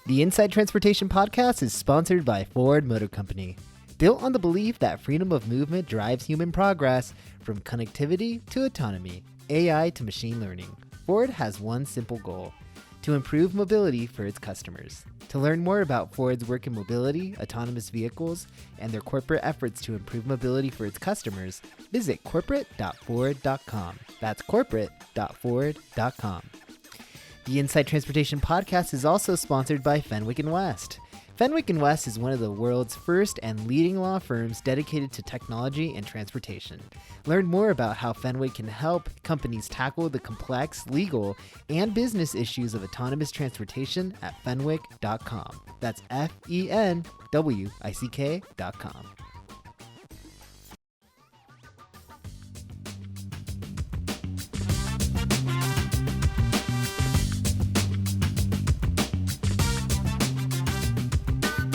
The Inside Transportation Podcast is sponsored by Ford Motor Company. Built on the belief that freedom of movement drives human progress, from connectivity to autonomy, AI to machine learning, Ford has one simple goal: to improve mobility for its customers. To learn more about Ford's work in mobility, autonomous vehicles, and their corporate efforts to improve mobility for its customers, visit corporate.ford.com. That's corporate.ford.com. The Inside Transportation Podcast is also sponsored by Fenwick & West. Fenwick & West is one of the world's first and leading law firms dedicated to technology and transportation. Learn more about how Fenwick can help companies tackle the complex legal and business issues of autonomous transportation at fenwick.com. That's FENWICK.com.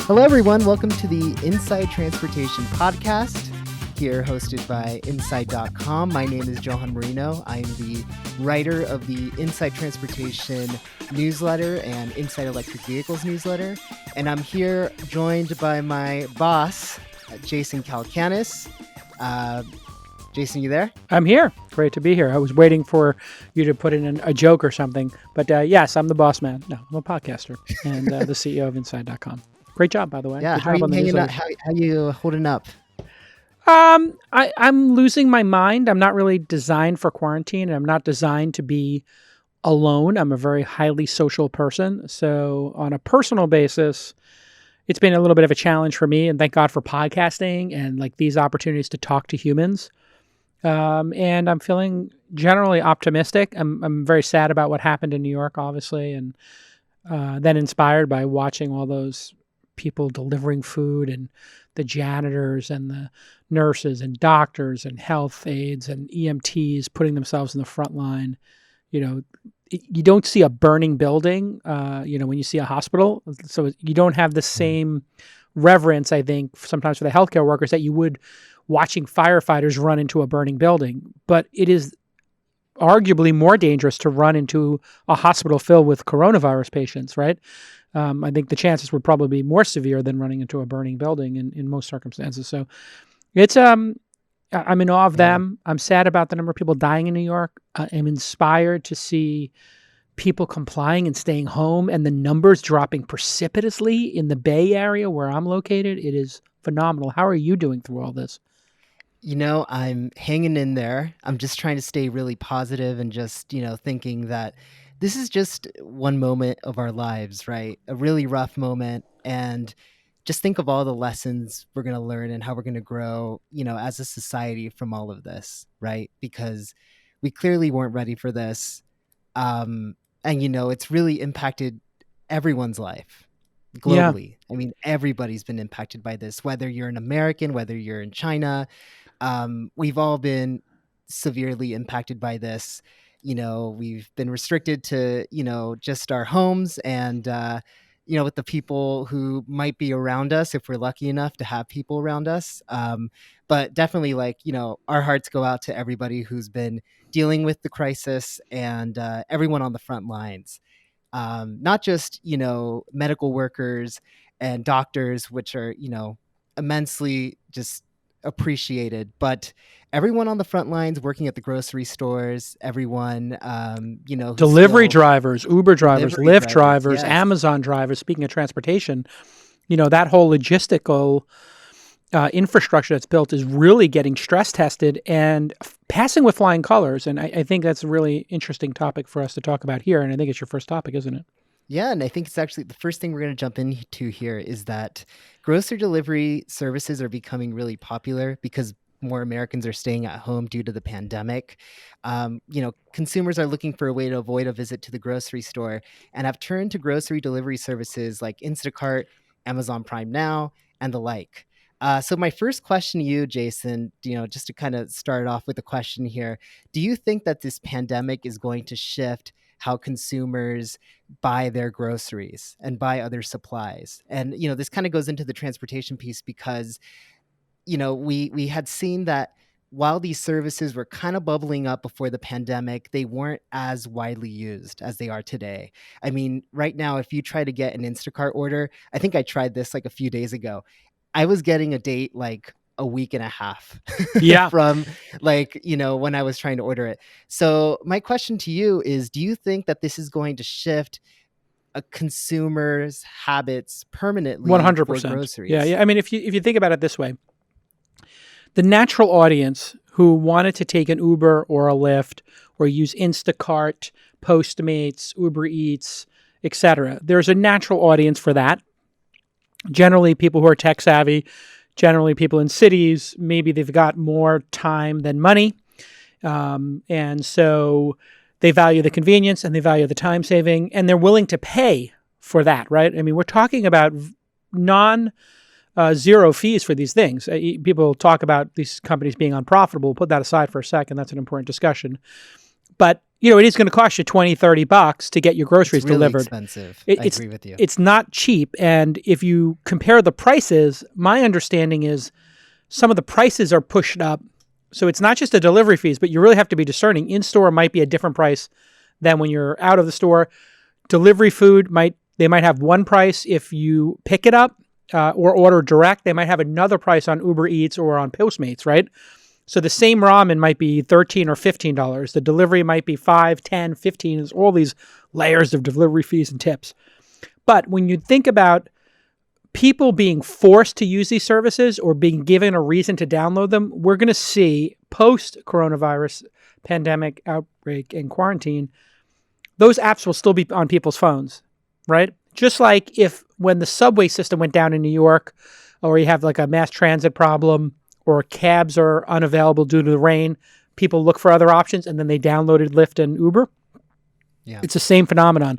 Hello, everyone. Welcome to the Inside Transportation Podcast, here hosted by Inside.com. My name is Johan Moreno. I'm the writer of the Inside Transportation newsletter and Inside Electric Vehicles newsletter. And I'm here joined by my boss, Jason Calacanis. Jason, you there? I'm here. Great to be here. I was waiting for you to put in a joke or something. But yes, I'm the boss man. No, I'm a podcaster and the CEO of Inside.com. Great job, by the way. Yeah, Good how are job you on the hanging out? How you holding up? I'm losing my mind. I'm not really designed for quarantine, and I'm not designed to be alone. I'm a very highly social person. So on a personal basis, it's been a little bit of a challenge for me, and thank God for podcasting and like these opportunities to talk to humans. And I'm feeling generally optimistic. I'm very sad about what happened in New York, obviously, and then inspired by watching all those people delivering food and the janitors and the nurses and doctors and health aides and EMTs putting themselves in the front line. You know, you don't see a burning building, when you see a hospital. So you don't have the same reverence, I think, sometimes for the healthcare workers that you would watching firefighters run into a burning building. But it is arguably more dangerous to run into a hospital filled with coronavirus patients, right? I think the chances would probably be more severe than running into a burning building in most circumstances. So it's I'm in awe of them. I'm sad about the number of people dying in New York. I'm inspired to see people complying and staying home and the numbers dropping precipitously in the Bay Area where I'm located. It is phenomenal. How are you doing through all this? You know, I'm hanging in there. I'm just trying to stay really positive and just, thinking that this is just one moment of our lives, right? A really rough moment. And just think of all the lessons we're going to learn and how we're going to grow, as a society from all of this, right? Because we clearly weren't ready for this. And, it's really impacted everyone's life globally. Yeah. I mean, everybody's been impacted by this, whether you're an American, whether you're in China. We've all been severely impacted by this. We've been restricted to, just our homes and, with the people who might be around us, if we're lucky enough to have people around us. But definitely our hearts go out to everybody who's been dealing with the crisis and everyone on the front lines. Not just, medical workers and doctors, which are, immensely just appreciated, but everyone on the front lines working at the grocery stores, everyone, delivery drivers, Uber drivers, Lyft drivers, yes. Amazon drivers. Speaking of transportation, that whole logistical infrastructure that's built is really getting stress tested and passing with flying colors. And I think that's a really interesting topic for us to talk about here. And I think it's your first topic, isn't it? Yeah, and I think it's actually the first thing we're going to jump into here is that grocery delivery services are becoming really popular because more Americans are staying at home due to the pandemic. Consumers are looking for a way to avoid a visit to the grocery store and have turned to grocery delivery services like Instacart, Amazon Prime Now, and the like. So my first question to you, Jason, just to kind of start off with a question here, do you think that this pandemic is going to shift how consumers buy their groceries and buy other supplies? And, this kind of goes into the transportation piece because, we had seen that while these services were kind of bubbling up before the pandemic, they weren't as widely used as they are today. I mean, right now, if you try to get an Instacart order, I think I tried this like a few days ago. I was getting a date like a week and a half Yeah, from like, when I was trying to order it. So, my question to you is, do you think that this is going to shift a consumer's habits permanently for 100%. Yeah, groceries? yeah. I mean, if you think about it this way, the natural audience who wanted to take an Uber or a Lyft or use Instacart, Postmates, Uber Eats, etc. There's a natural audience for that. Generally, people who are tech savvy, generally people in cities, maybe they've got more time than money. And so they value the convenience and they value the time saving and they're willing to pay for that, right? I mean, we're talking about non zero fees for these things. People talk about these companies being unprofitable. We'll put that aside for a second. That's an important discussion. But it is going to cost you 20, $30 to get your It's groceries really delivered. expensive. It, I it's agree with you. it's not cheap. And if you compare the prices, my understanding is some of the prices are pushed up. So it's not just the delivery fees, but you really have to be discerning. In store might be a different price than when you're out of the store. Delivery food might have one price if you pick it up or order direct. They might have another price on Uber Eats or on Postmates, right? So the same ramen might be $13 or $15. The delivery might be 5, 10, 15. There's all these layers of delivery fees and tips. But when you think about people being forced to use these services or being given a reason to download them, we're going to see post-coronavirus pandemic outbreak and quarantine, those apps will still be on people's phones, right? Just like if when the subway system went down in New York, or you have like a mass transit problem, or cabs are unavailable due to the rain, people look for other options and then they downloaded Lyft and Uber. Yeah. It's the same phenomenon.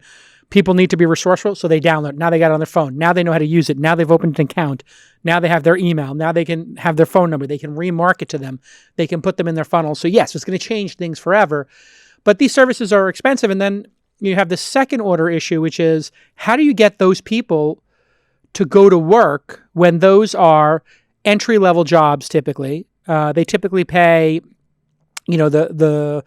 People need to be resourceful, so they download. Now they got it on their phone. Now they know how to use it. Now they've opened an account. Now they have their email. Now they can have their phone number. They can remarket to them. They can put them in their funnel. So yes, it's going to change things forever. But these services are expensive. And then you have the second order issue, which is how do you get those people to go to work when those are entry level jobs typically? They typically pay, the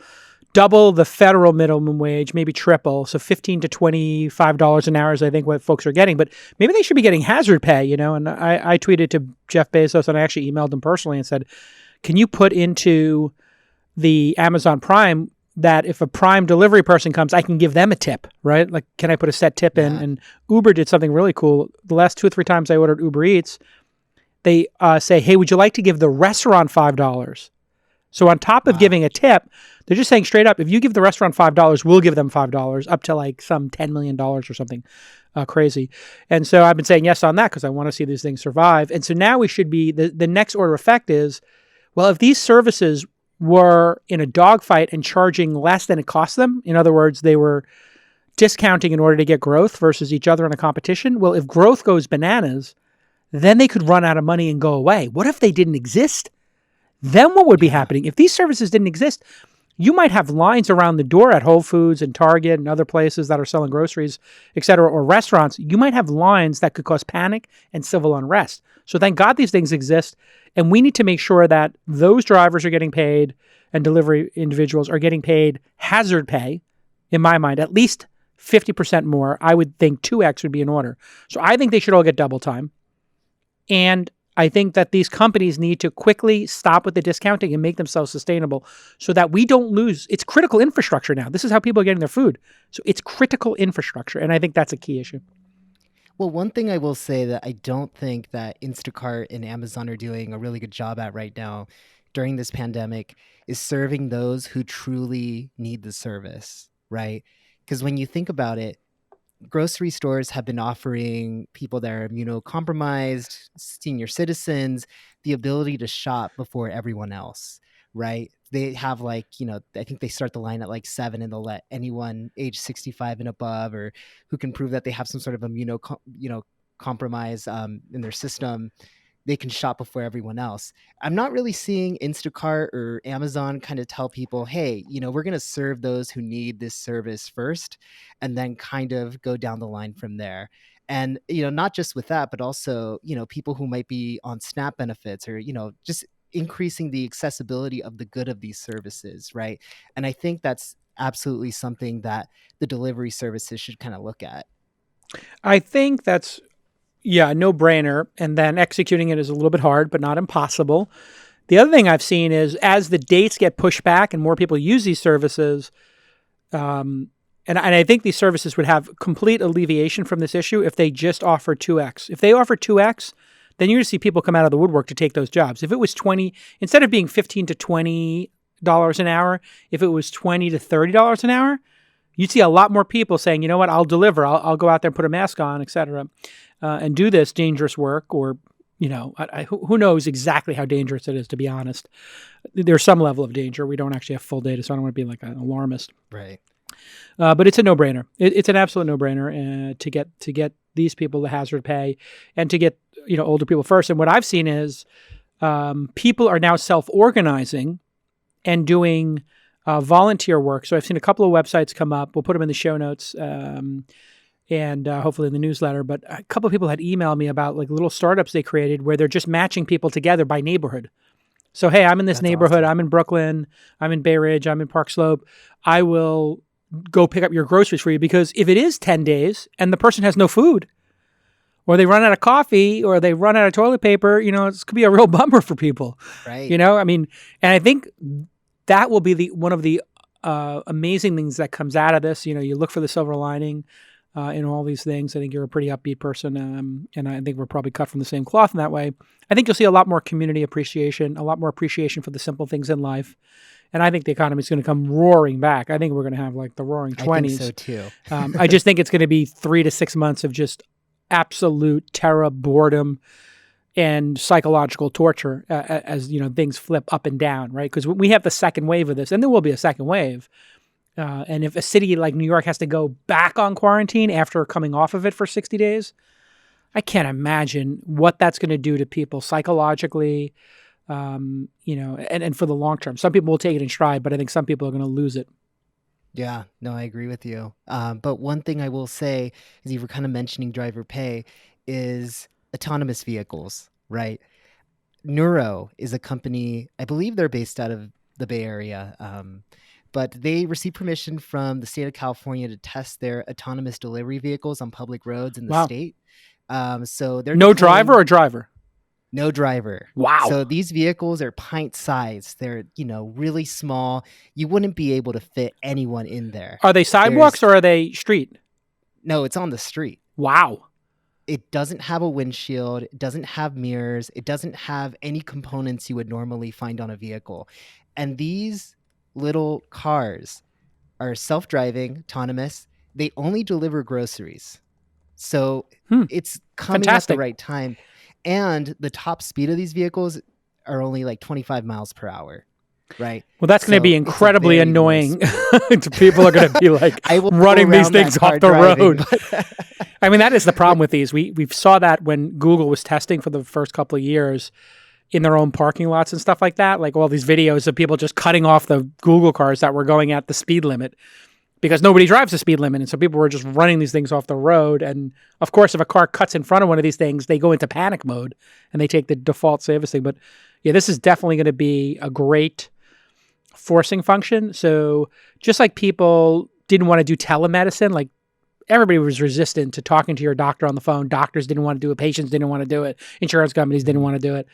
double the federal minimum wage, maybe triple, so $15 to $25 an hour is I think what folks are getting. But maybe they should be getting hazard pay, And I tweeted to Jeff Bezos and I actually emailed him personally and said, can you put into the Amazon Prime that if a Prime delivery person comes, I can give them a tip, right? Like, can I put a set tip in? Yeah. And Uber did something really cool. The last 2 or 3 times I ordered Uber Eats, they say, hey, would you like to give the restaurant $5? So on top of Wow. giving a tip, they're just saying straight up, if you give the restaurant $5, we'll give them $5 up to like some $10 million or something crazy. And so I've been saying yes on that because I want to see these things survive. And so now we should be, the next order effect is, well, if these services were in a dogfight and charging less than it cost them, in other words, they were discounting in order to get growth versus each other in a competition. Well, if growth goes bananas, then they could run out of money and go away. What if they didn't exist? Then what would be Yeah. happening? If these services didn't exist, you might have lines around the door at Whole Foods and Target and other places that are selling groceries, et cetera, or restaurants. You might have lines that could cause panic and civil unrest. So thank God these things exist. And we need to make sure that those drivers are getting paid and delivery individuals are getting paid hazard pay, in my mind, at least 50% more. I would think 2x would be in order. So I think they should all get double time. And I think that these companies need to quickly stop with the discounting and make themselves sustainable so that we don't lose. It's critical infrastructure now. This is how people are getting their food. So it's critical infrastructure. And I think that's a key issue. Well, one thing I will say that I don't think that Instacart and Amazon are doing a really good job at right now during this pandemic is serving those who truly need the service, right? Because when you think about it, grocery stores have been offering people that are immunocompromised, senior citizens, the ability to shop before everyone else, right? They have like, I think they start the line at like 7 and they'll let anyone age 65 and above or who can prove that they have some sort of compromise in their system, they can shop before everyone else. I'm not really seeing Instacart or Amazon kind of tell people, hey, we're going to serve those who need this service first and then kind of go down the line from there. And, not just with that, but also, people who might be on SNAP benefits or, just increasing the accessibility of the good of these services, right? And I think that's absolutely something that the delivery services should kind of look at. I think that's, yeah, no brainer. And then executing it is a little bit hard, but not impossible. The other thing I've seen is as the dates get pushed back and more people use these services, and I think these services would have complete alleviation from this issue if they just offer 2x. If they offer 2x, then you're going to see people come out of the woodwork to take those jobs. If it was 20, instead of being 15 to $20 an hour, if it was 20 to $30 an hour, you'd see a lot more people saying, you know what, I'll deliver. I'll go out there and put a mask on, et cetera, and do this dangerous work. Or, you know, who knows exactly how dangerous it is, to be honest. There's some level of danger. We don't actually have full data, so I don't want to be like an alarmist. Right. But it's a no-brainer. It's an absolute no-brainer to get these people the hazard pay and to get, you know, older people first. And what I've seen is people are now self-organizing and doing volunteer work. So I've seen a couple of websites come up. We'll put them in the show notes and hopefully in the newsletter. But a couple of people had emailed me about like little startups they created where they're just matching people together by neighborhood. So, hey, I'm in this neighborhood. Awesome. I'm in Brooklyn. I'm in Bay Ridge. I'm in Park Slope. I will go pick up your groceries for you, because if it is 10 days and the person has no food, or they run out of coffee, or they run out of toilet paper, you know, it's could be a real bummer for people. Right. You know, I mean, and I think that will be one of the amazing things that comes out of this. You know, you look for the silver lining in all these things. I think you're a pretty upbeat person, and I think we're probably cut from the same cloth in that way. I think you'll see a lot more community appreciation, a lot more appreciation for the simple things in life. And I think the economy is going to come roaring back. I think we're going to have like the roaring 20s. I think so too. I just think it's going to be 3 to 6 months of just absolute terror, boredom, and psychological torture as, you know, things flip up and down, right? Because we have the second wave of this, and there will be a second wave. And if a city like New York has to go back on quarantine after coming off of it for 60 days, I can't imagine what that's going to do to people psychologically, you know, and for the long term. Some people will take it in stride, but I think some people are going to lose it. Yeah, no, I agree with you. But one thing I will say is, you were kind of mentioning driver pay, is autonomous vehicles, right? Nuro is a company, I believe they're based out of the Bay Area, but they received permission from the state of California to test their autonomous delivery vehicles on public roads in the state. So they're no driver or driver? No driver. Wow. So these vehicles are pint sized. They're, you know, really small. You wouldn't be able to fit anyone in there. Are they sidewalks or are they street? No, it's on the street. Wow. It doesn't have a windshield. It doesn't have mirrors. It doesn't have any components you would normally find on a vehicle. And these little cars are self-driving, autonomous. They only deliver groceries. So it's coming Fantastic. At the right time. And the top speed of these vehicles are only like 25 miles per hour, right? Well, that's going to be incredibly annoying. People are going to be like running these things off the road. I mean, that is the problem with these. We saw that when Google was testing for the first couple of years in their own parking lots and stuff like that. Like all these videos of people just cutting off the Google cars that were going at the speed limit, because nobody drives the speed limit. And so people were just running these things off the road. And of course, if a car cuts in front of one of these things, they go into panic mode and they take the default service thing. But yeah, this is definitely going to be a great forcing function. So just like people didn't want to do telemedicine, like everybody was resistant to talking to your doctor on the phone. Doctors didn't want to do it. Patients didn't want to do it. Insurance companies didn't want to do it.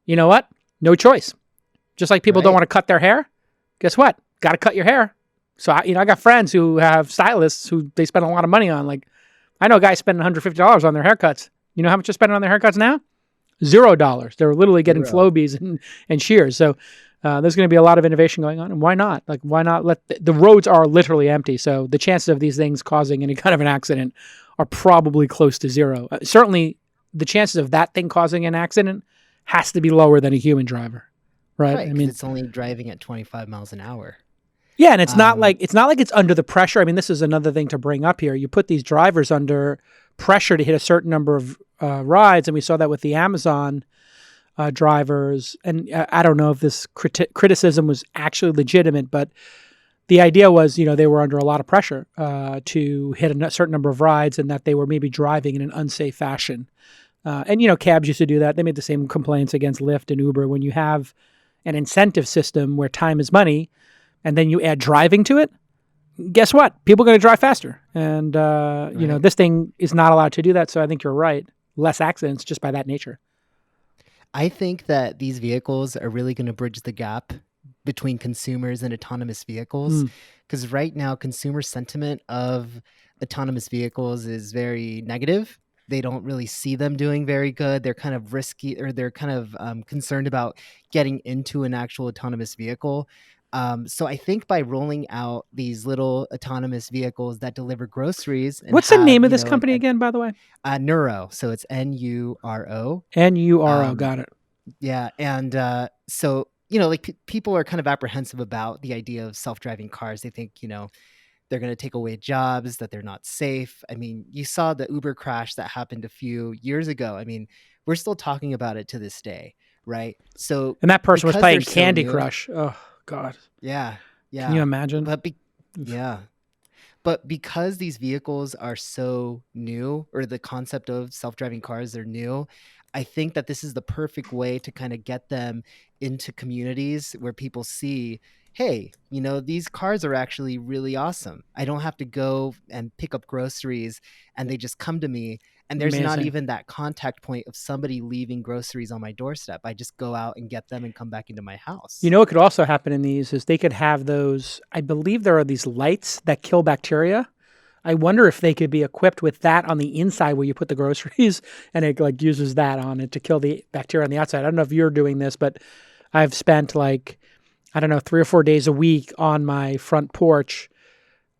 You know what? No choice. Just like people don't want to cut their hair. Guess what? Got to cut your hair. So, I got friends who have stylists who they spend a lot of money on. Like, I know guys spending $150 on their haircuts. You know how much they're spending on their haircuts now? $0. They're literally getting Flowbees and shears. So, there's going to be a lot of innovation going on. And why not? Like, why not let the roads are literally empty. So, the chances of these things causing any kind of an accident are probably close to zero. Certainly, the chances of that thing causing an accident has to be lower than a human driver, right? I mean, it's only driving at 25 miles an hour. Yeah, and it's not like it's under the pressure. I mean, this is another thing to bring up here. You put these drivers under pressure to hit a certain number of rides, and we saw that with the Amazon drivers. And I don't know if this criticism was actually legitimate, but the idea was, you know, they were under a lot of pressure to hit a certain number of rides, and that they were maybe driving in an unsafe fashion. And cabs used to do that. They made the same complaints against Lyft and Uber. When you have an incentive system where time is money, and then you add driving to it, guess what? People are going to drive faster. And Right. this thing is not allowed to do that. So I think you're right. Less accidents just by that nature. I think that these vehicles are really going to bridge the gap between consumers and autonomous vehicles, Hmm. because right now consumer sentiment of autonomous vehicles is very negative. They don't really see them doing very good. They're kind of risky, or they're kind of concerned about getting into an actual autonomous vehicle. So I think by rolling out these little autonomous vehicles that deliver groceries and What's the have, name of this company again, by the way? Nuro, so it's Nuro. Nuro. Um, Got it. yeah, and so like people are kind of apprehensive about the idea of self-driving cars. They think they're going to take away jobs, that they're not safe. I mean, you saw the Uber crash that happened a few years ago. I mean, we're still talking about it to this day, right? So And that person was because they're playing so Candy new, Crush. Oh, God. yeah, Can you yeah, imagine? but yeah, but because these vehicles are so new, or the concept of self-driving cars are new, I think that this is the perfect way to kind of get them into communities where people see, hey, these cars are actually really awesome. I don't have to go and pick up groceries and they just come to me. And there's not Amazing. even that contact point of somebody leaving groceries on my doorstep. I just go out and get them and come back into my house. What could also happen in these is they could have those. I believe there are these lights that kill bacteria. I wonder if they could be equipped with that on the inside where you put the groceries and it like uses that on it to kill the bacteria on the outside. I don't know if you're doing this, but I've spent like, I don't know, 3 or 4 days a week on my front porch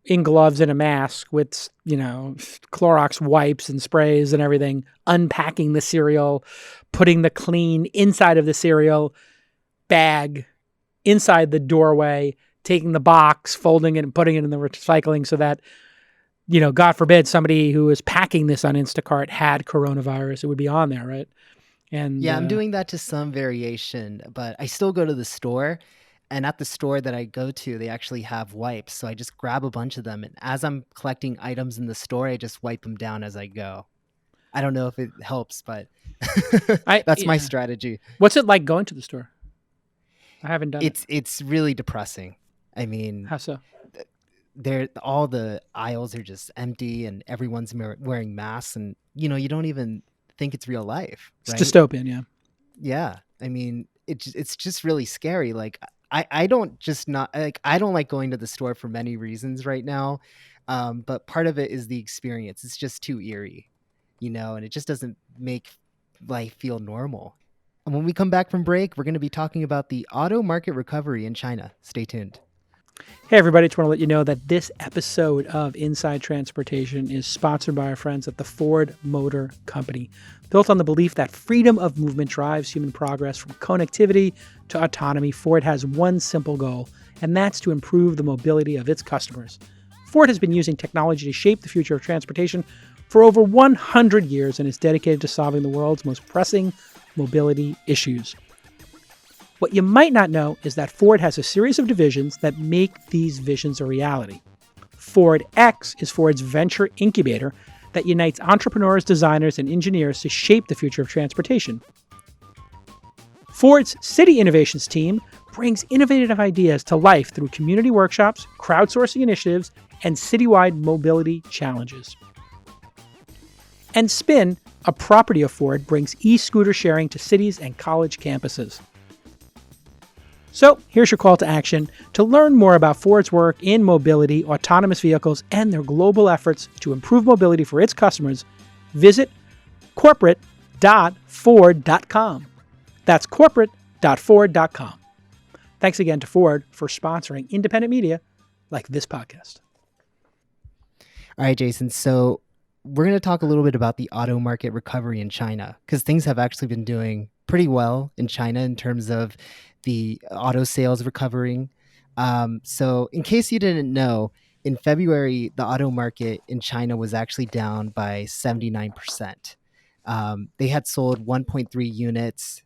in gloves and a mask with, Clorox wipes and sprays and everything, unpacking the cereal, putting the clean inside of the cereal bag inside the doorway, taking the box, folding it and putting it in the recycling so that, God forbid somebody who was packing this on Instacart had coronavirus, it would be on there, right? And Yeah, I'm doing that to some variation, but I still go to the store. And at the store that I go to, they actually have wipes. So I just grab a bunch of them. And as I'm collecting items in the store, I just wipe them down as I go. I don't know if it helps, but that's my yeah. strategy. What's it like going to the store? I haven't done it. It's really depressing. I mean, How so? all the aisles are just empty and everyone's wearing masks, and you don't even think it's real life, It's right? dystopian, yeah. Yeah, I mean, it's just really scary. Like I don't just not like I don't like going to the store for many reasons right now, but part of it is the experience. It's just too eerie, and it just doesn't make life feel normal. And when we come back from break, we're going to be talking about the auto market recovery in China. Stay tuned. Hey, everybody, just want to let you know that this episode of Inside Transportation is sponsored by our friends at the Ford Motor Company. Built on the belief that freedom of movement drives human progress from connectivity to autonomy, Ford has one simple goal, and that's to improve the mobility of its customers. Ford has been using technology to shape the future of transportation for over 100 years and is dedicated to solving the world's most pressing mobility issues. What you might not know is that Ford has a series of divisions that make these visions a reality. Ford X is Ford's venture incubator that unites entrepreneurs, designers, and engineers to shape the future of transportation. Ford's City Innovations team brings innovative ideas to life through community workshops, crowdsourcing initiatives, and citywide mobility challenges. And Spin, a property of Ford, brings e-scooter sharing to cities and college campuses. So here's your call to action. To learn more about Ford's work in mobility, autonomous vehicles, and their global efforts to improve mobility for its customers, visit corporate.ford.com. That's corporate.ford.com. Thanks again to Ford for sponsoring independent media like this podcast. All right, Jason. So we're going to talk a little bit about the auto market recovery in China, because things have actually been doing pretty well in China in terms of the auto sales recovering. So in case you didn't know, in February, the auto market in China was actually down by 79%. They had sold 1.3 units,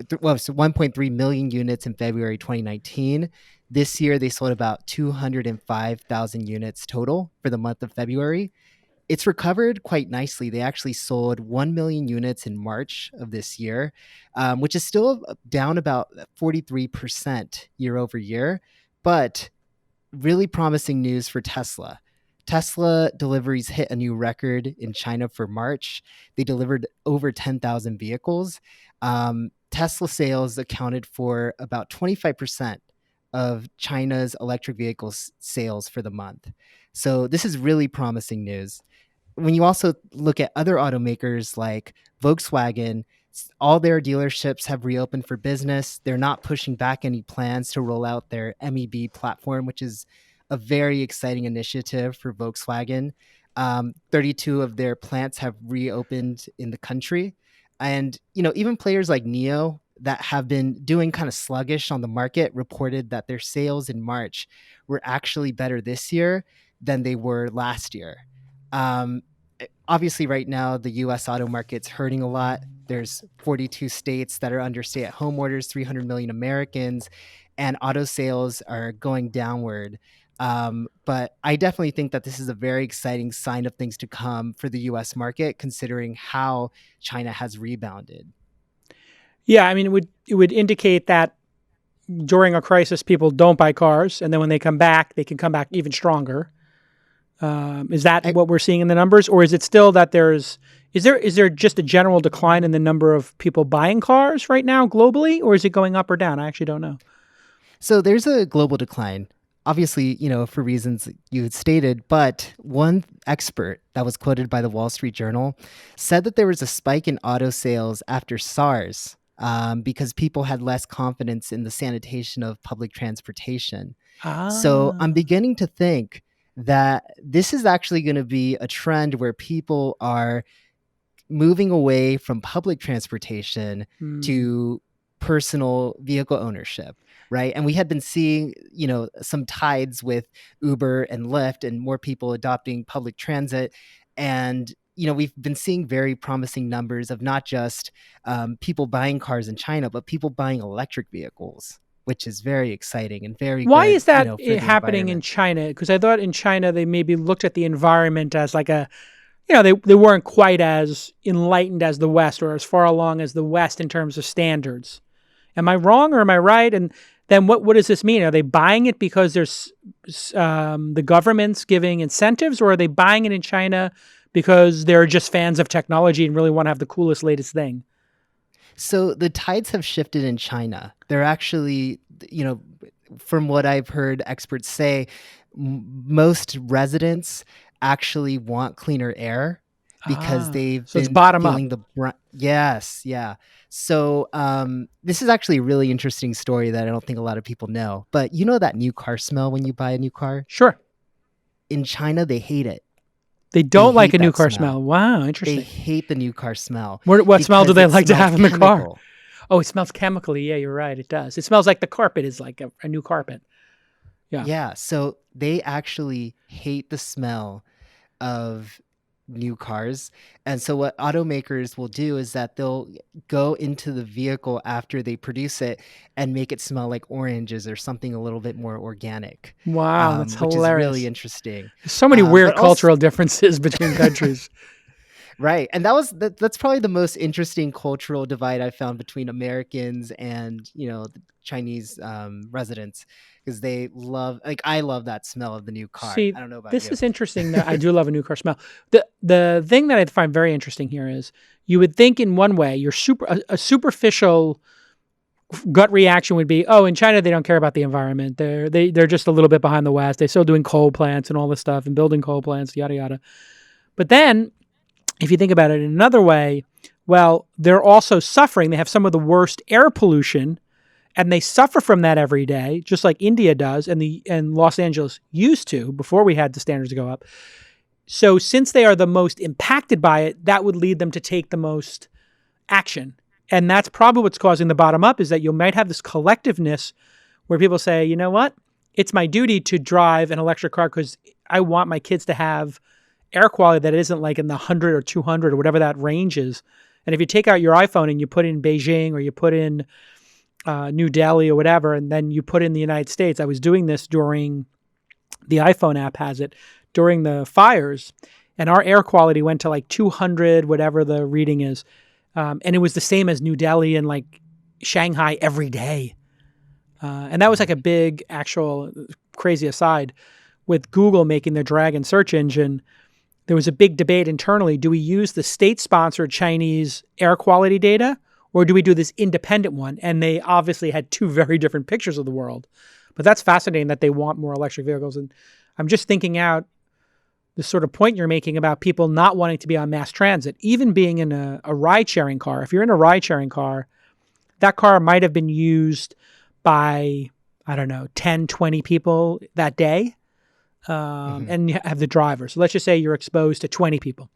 so 1.3 million units in February 2019. This year, they sold about 205,000 units total for the month of February. it's recovered quite nicely. They actually sold 1 million units in March of this year, which is still down about 43% year over year. But really promising news for Tesla. Tesla deliveries hit a new record in China for March. They delivered over 10,000 vehicles. Tesla sales accounted for about 25% of China's electric vehicles sales for the month. So this is really promising news. When you also look at other automakers like Volkswagen, all their dealerships have reopened for business. They're not pushing back any plans to roll out their MEB platform, which is a very exciting initiative for Volkswagen. 32 of their plants have reopened in the country. And, even players like NIO that have been doing kind of sluggish on the market reported that their sales in March were actually better this year than they were last year. Um, Obviously, right now, the US auto market's hurting a lot. There's 42 states that are under stay at home orders, 300 million Americans, and auto sales are going downward. But I definitely think that this is a very exciting sign of things to come for the US market, considering how China has rebounded. Yeah, I mean, it would indicate that during a crisis, people don't buy cars, and then when they come back, they can come back even stronger. Is that I, what we're seeing in the numbers, or is it still that is there just a general decline in the number of people buying cars right now globally, or is it going up or down? I actually don't know. So there's a global decline, obviously, for reasons you had stated, but one expert that was quoted by the Wall Street Journal said that there was a spike in auto sales after SARS because people had less confidence in the sanitation of public transportation. So I'm Ah, beginning to think that this is actually going to be a trend where people are moving away from public transportation hmm. to personal vehicle ownership, right? And we had been seeing, some tides with Uber and Lyft and more people adopting public transit. And, we've been seeing very promising numbers of not just people buying cars in China, but people buying electric vehicles, which is very exciting and very Why good, is that for the happening in environment. China? Because I thought in China they maybe looked at the environment as like they weren't quite as enlightened as the West or as far along as the West in terms of standards. Am I wrong or am I right? And then what does this mean? Are they buying it because there's the government's giving incentives, or are they buying it in China because they're just fans of technology and really want to have the coolest, latest thing? So the tides have shifted in China. They're actually, you know, from what I've heard experts say, most residents actually want cleaner air because Ah, they've so it's been bottom up. feeling yes, yeah. So this is actually a really interesting story that I don't think a lot of people know. But you know that new car smell when you buy a new car? Sure. In China, they hate it. They They don't like a hate new that car smell. smell. Wow, They interesting. hate the new car smell What smell do because they it like to smells have in the car? chemical. Oh, it smells chemically. Yeah, you're right. It does. It smells like the carpet is like a new carpet. Yeah. Yeah, so they actually hate the smell of new cars. And so what automakers will do is that they'll go into the vehicle after they produce it and make it smell like oranges or something a little bit more organic, Wow, that's which is really hilarious. interesting. There's so many weird But also, cultural differences between countries. right, and that's probably the most interesting cultural divide I found between Americans and the Chinese residents because they love like I love that smell of the new car. See, I don't know about this you. is interesting. That I do love a new car smell. The thing that I find very interesting here is you would think in one way a superficial gut reaction would be, oh, in China they don't care about the environment. They're just a little bit behind the West. They're still doing coal plants and all this stuff and building coal plants, yada yada. But then if you think about it in another way, well, they're also suffering. They have some of the worst air pollution, and they suffer from that every day, just like India does, and Los Angeles used to before we had the standards go up. So since they are the most impacted by it, that would lead them to take the most action. And that's probably what's causing the bottom up is that you might have this collectiveness where people say, you know what? It's my duty to drive an electric car because I want my kids to have air quality that isn't like in the 100 or 200 or whatever that range is. And if you take out your iPhone and you put in Beijing or you put in New Delhi or whatever, and then you put in the United States, I was doing this during the iPhone app has it during the fires. and our air quality went to like 200, whatever the reading is. And it was the same as New Delhi and like Shanghai every day. And that was like a big actual crazy aside with Google making their Dragon search engine. There was a big debate internally. Do we use the state-sponsored Chinese air quality data, or do we do this independent one? And they obviously had two very different pictures of the world. But that's fascinating that they want more electric vehicles. And I'm just thinking out the sort of point you're making about people not wanting to be on mass transit, even being in a ride-sharing car. If you're in a ride-sharing car, that car might have been used by, I don't know, 10, 20 people that day. Mhm. And you have the driver. So let's just say you're exposed to 20 people.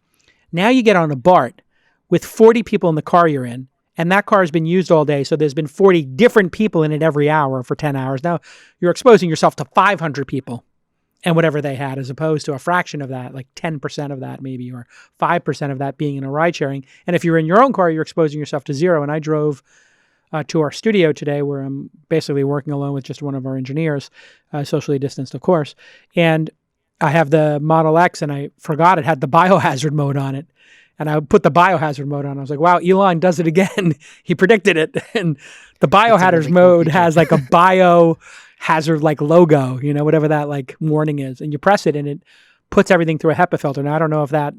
Now you get on a BART with 40 people in the car you're in, and that car has been used all day. So there's been 40 different people in it every hour for 10 hours. Now you're exposing yourself to 500 people and whatever they had, as opposed to a fraction of that, like 10% of that maybe, or 5% of that being in a ride sharing. And if you're in your own car, you're exposing yourself to zero. And I drove to our studio today, where I'm basically working alone with just one of our engineers, socially distanced, of course. And I have the Model X, and I forgot it had the biohazard mode on it. And I put the biohazard mode on. I was like, wow, Elon does it again. He predicted it. And the That's a biohazard really cool mode feature. has like a biohazard like logo, whatever that like warning is. And you press it and it puts everything through a HEPA filter. Now, I don't know if that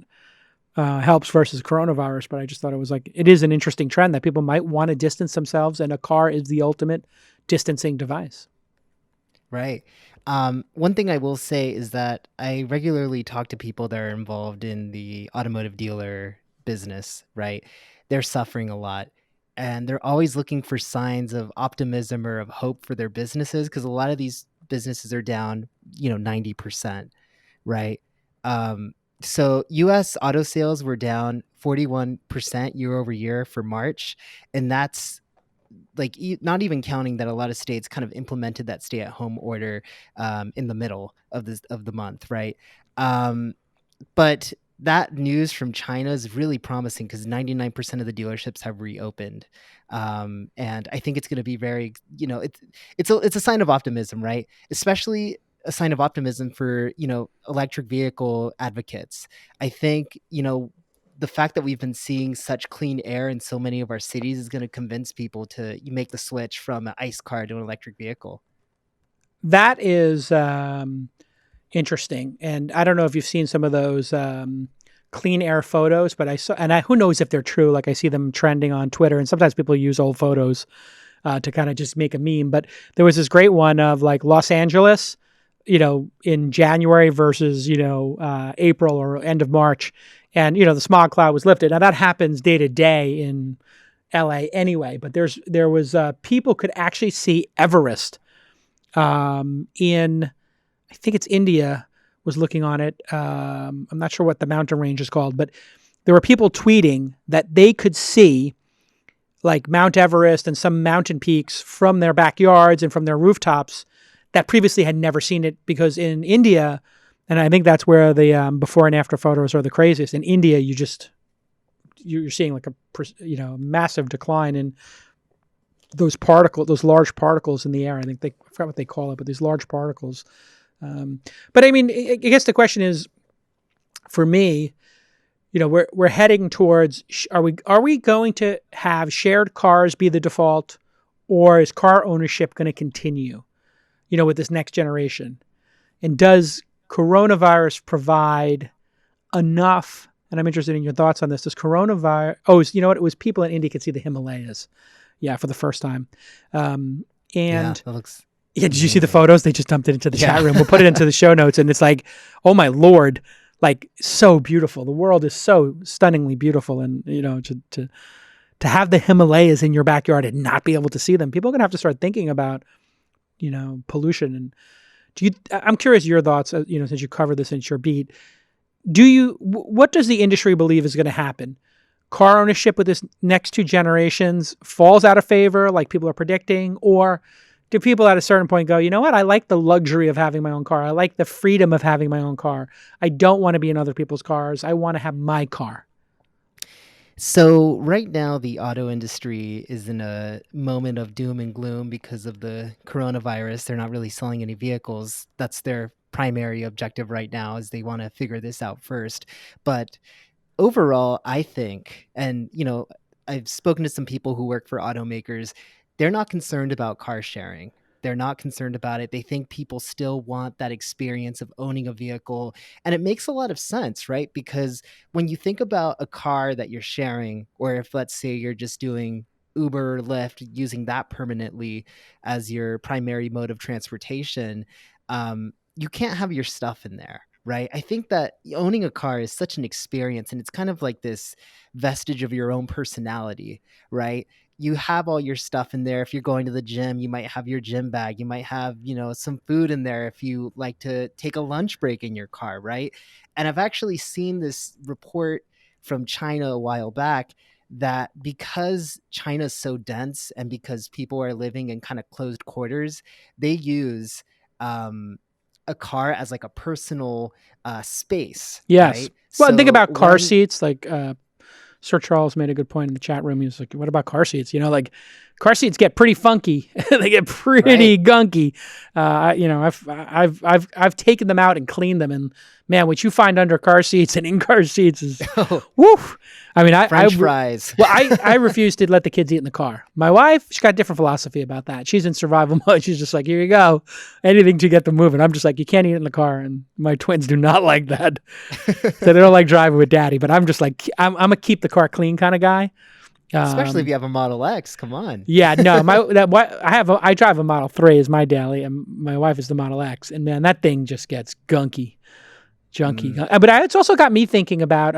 helps versus coronavirus, but I just thought it is an interesting trend that people might want to distance themselves, and a car is the ultimate distancing device. Right. One thing I will say is that I regularly talk to people that are involved in the automotive dealer business, right? They're suffering a lot, and they're always looking for signs of optimism or of hope for their businesses, because a lot of these businesses are down, 90%, right? Um, so US auto sales were down 41% year over year for March, and that's like not even counting that a lot of states kind of implemented that stay-at-home order in the middle of the month, right? Um, but that news from China is really promising because 99% of the dealerships have reopened, and I think it's going to be very, it's a sign of optimism, right? Especially a sign of optimism for electric vehicle advocates. I think the fact that we've been seeing such clean air in so many of our cities is going to convince people to make the switch from an ICE car to an electric vehicle. That is interesting. And I don't know if you've seen some of those clean air photos, but I saw, and who knows if they're true? Like I see them trending on Twitter, and sometimes people use old photos to kind of just make a meme. But there was this great one of like Los Angeles, in January versus April or end of March, and the smog cloud was lifted. Now that happens day to day in LA anyway, but there was people could actually see Everest in, I think it's India, was looking on it. I'm not sure what the mountain range is called, but there were people tweeting that they could see like Mount Everest and some mountain peaks from their backyards and from their rooftops that previously had never seen it, because in India, and I think that's where the before and after photos are the craziest. In India, you're seeing like a massive decline in those large particles in the air. I forgot what they call it, but these large particles. But I mean, I guess the question is, for me, we're heading towards, are we going to have shared cars be the default, or is car ownership going to continue, with this next generation? And does coronavirus provide enough? And I'm interested in your thoughts on this. Does coronavirus? Oh, you know what? It was people in India could see the Himalayas, yeah, for the first time. Yeah, And that looks yeah, did you see the amazing. photos? They just dumped it into the chat Yeah. room. We'll put it into the show notes, and it's like, oh my lord, like so beautiful. The world is so stunningly beautiful, and to have the Himalayas in your backyard and not be able to see them, people are gonna have to start thinking about pollution. And I'm curious your thoughts. Since you cover this in your beat, what does the industry believe is going to happen? Car ownership with this next two generations falls out of favor, like people are predicting, or do people at a certain point go, you know what? I like the luxury of having my own car. I like the freedom of having my own car. I don't want to be in other people's cars. I want to have my car. So right now, the auto industry is in a moment of doom and gloom because of the coronavirus. They're not really selling any vehicles. That's their primary objective right now, as they want to figure this out first. But overall, I think, and I've spoken to some people who work for automakers, they're not concerned about car sharing. They're not concerned about it. They think people still want that experience of owning a vehicle. And it makes a lot of sense, right? Because when you think about a car that you're sharing, or if let's say you're just doing Uber or Lyft, using that permanently as your primary mode of transportation, you can't have your stuff in there, right? I think that owning a car is such an experience, and it's kind of like this vestige of your own personality, right? You have all your stuff in there. If you're going to the gym, you might have your gym bag. You might have, some food in there if you like to take a lunch break in your car, right? And I've actually seen this report from China a while back that because China's so dense and because people are living in kind of closed quarters, they use um, a car as like a personal space, Yes. right? Well, think So about car one, seats. Like Sir Charles made a good point in the chat room. He was like, "What about car seats? Like car seats get pretty funky. They get right? pretty gunky. I've taken them out and cleaned them, and man, what you find under car seats and in car seats is Oh, woof. I mean, French fries. well, I refuse to let the kids eat in the car. My wife, she's got a different philosophy about that. She's in survival mode. She's just like, here you go, anything to get them moving. I'm just like, you can't eat in the car, and my twins do not like that. So they don't like driving with daddy. But I'm just like, I'm a keep the car clean kind of guy. Especially if Um, you have a Model X. Come on. yeah, no, I drive a Model 3 as my daily, and my wife is the Model X, and man, that thing just gets gunky, junky. Mm. But it's also got me thinking about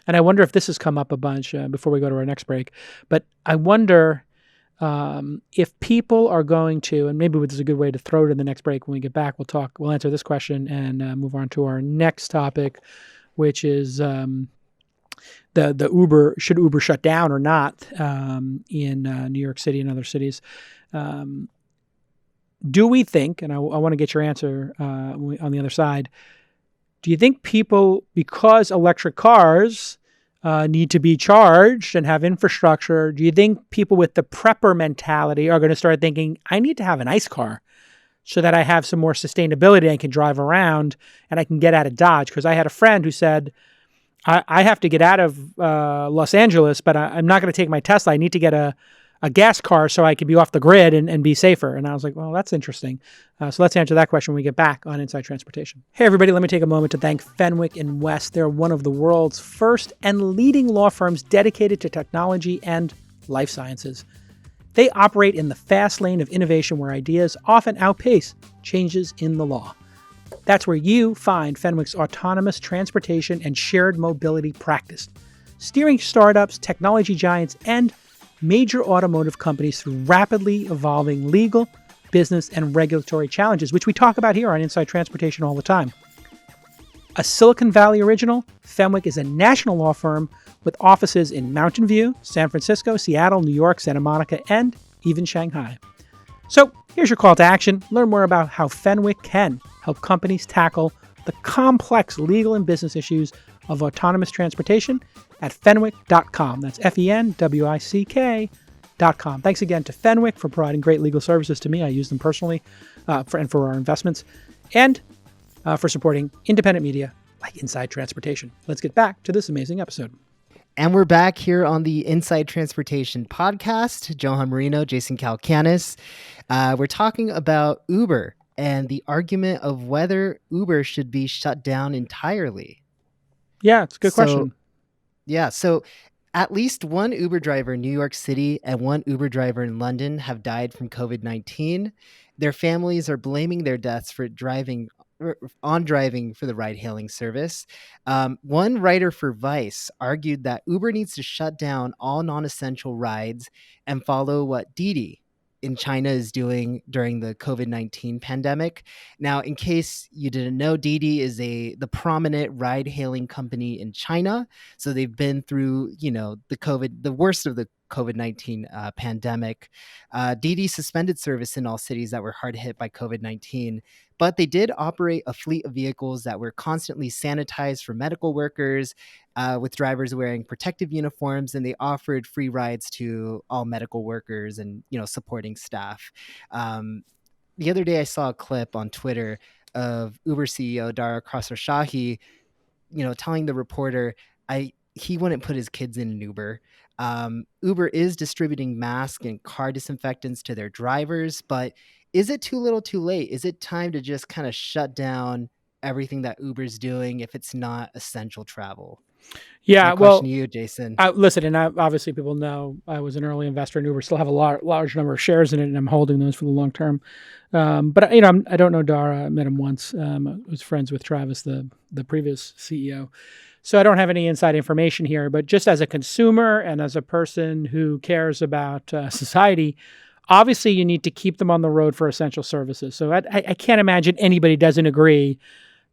and I wonder if this has come up a bunch before we go to our next break. But I wonder if people are going to, and maybe this is a good way to throw it in the next break when we get back. We'll answer this question and move on to our next topic, which is the should Uber shut down or not in New York City and other cities. Um, do we think, and I want to get your answer on the other side, do you think people, because electric cars need to be charged and have infrastructure, do you think people with the prepper mentality are going to start thinking, I need to have an ICE car so that I have some more sustainability and can drive around and I can get out of Dodge? Because I had a friend who said, I have to get out of Los Angeles, but I'm not going to take my Tesla. I need to get a gas car so I can be off the grid and be safer. And I was like, well, that's interesting. So let's answer that question when we get back on Inside Transportation. Hey, everybody, let me take a moment to thank Fenwick and West. They're one of the world's first and leading law firms dedicated to technology and life sciences. They operate in the fast lane of innovation where ideas often outpace changes in the law. That's where you find Fenwick's autonomous transportation and shared mobility practice, steering startups, technology giants, and major automotive companies through rapidly evolving legal, business, and regulatory challenges, which we talk about here on Inside Transportation all the time. A Silicon Valley original, Fenwick is a national law firm with offices in Mountain View, San Francisco, Seattle, New York, Santa Monica, and even Shanghai. So here's your call to action. Learn more about how Fenwick can help companies tackle the complex legal and business issues of autonomous transportation at fenwick.com. That's FENWICK.com. Thanks again to Fenwick for providing great legal services to me. I use them personally and for our investments, and for supporting independent media like Inside Transportation. Let's get back to this amazing episode. And we're back here on the Inside Transportation podcast. Johan Moreno, Jason Calacanis. We're talking about Uber and the argument of whether Uber should be shut down entirely. Yeah, it's a good question. Yeah, so at least one Uber driver in New York City and one Uber driver in London have died from COVID-19. Their families are blaming their deaths for driving for the ride-hailing service. One writer for Vice argued that Uber needs to shut down all non-essential rides and follow what Didi in China is doing during the COVID-19 pandemic. Now, in case you didn't know, Didi is the prominent ride-hailing company in China. So they've been through, the worst of the COVID-19 pandemic. Didi suspended service in all cities that were hard hit by COVID-19, but they did operate a fleet of vehicles that were constantly sanitized for medical workers, with drivers wearing protective uniforms, and they offered free rides to all medical workers and supporting staff. The other day, I saw a clip on Twitter of Uber CEO Dara Khosrowshahi, telling the reporter, he wouldn't put his kids in an Uber. Uber is distributing masks and car disinfectants to their drivers, but is it too little too late? Is it time to just kind of shut down everything that Uber's doing if it's not essential travel? My Yeah, question to well, you, Jason. listen, and obviously people know I was an early investor in Uber, still have a large number of shares in it, and I'm holding those for the long term. But I don't know Dara. I met him once. I was friends with Travis, the previous CEO. So I don't have any inside information here. But just as a consumer and as a person who cares about society, obviously you need to keep them on the road for essential services. So I can't imagine anybody doesn't agree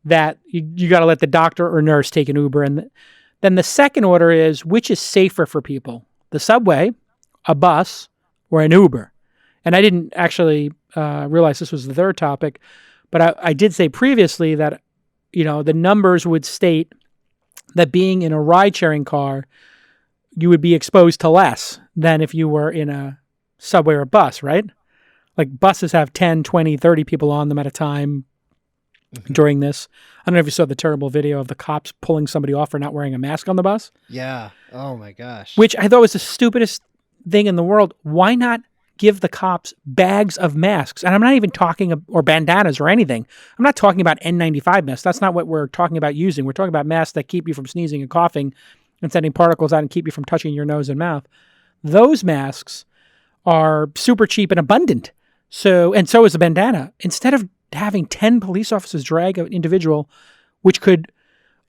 that you got to let the doctor or nurse take an Uber. And then the second order is, which is safer for people? The subway, a bus, or an Uber? And I didn't actually realize this was the third topic, but I did say previously that, the numbers would state that being in a ride-sharing car, you would be exposed to less than if you were in a subway or a bus, right? Like buses have 10, 20, 30 people on them at a time during this. I don't know if you saw the terrible video of the cops pulling somebody off for not wearing a mask on the bus. Yeah. Oh my gosh. Which I thought was the stupidest thing in the world. Why not give the cops bags of masks? And I'm not even talking, or bandanas or anything. I'm not talking about N95 masks. That's not what we're talking about using. We're talking about masks that keep you from sneezing and coughing and sending particles out and keep you from touching your nose and mouth. Those masks are super cheap and abundant. So is a bandana. Instead of having 10 police officers drag an individual, which could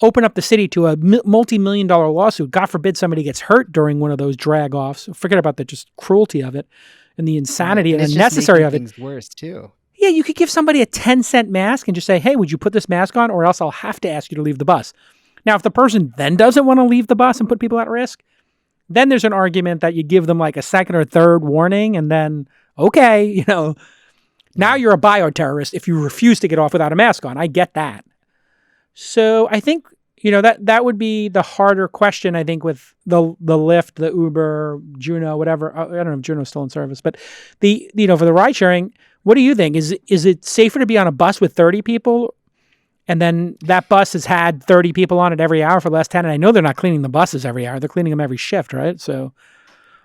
open up the city to a multi-million-dollar lawsuit. God forbid somebody gets hurt during one of those drag-offs. Forget about the just cruelty of it and the insanity and unnecessary of it. Things worse too. Yeah, you could give somebody a 10-cent mask and just say, hey, would you put this mask on, or else I'll have to ask you to leave the bus. Now, if the person then doesn't want to leave the bus and put people at risk, then there's an argument that you give them like a second or third warning, and then, okay, now you're a bioterrorist if you refuse to get off without a mask on. I get that. So I think, that would be the harder question, I think, with the Lyft, the Uber, Juno, whatever. I don't know if Juno's still in service, but for the ride sharing, what do you think? Is it safer to be on a bus with 30 people, and then that bus has had 30 people on it every hour for the last 10? And I know they're not cleaning the buses every hour. They're cleaning them every shift, right? So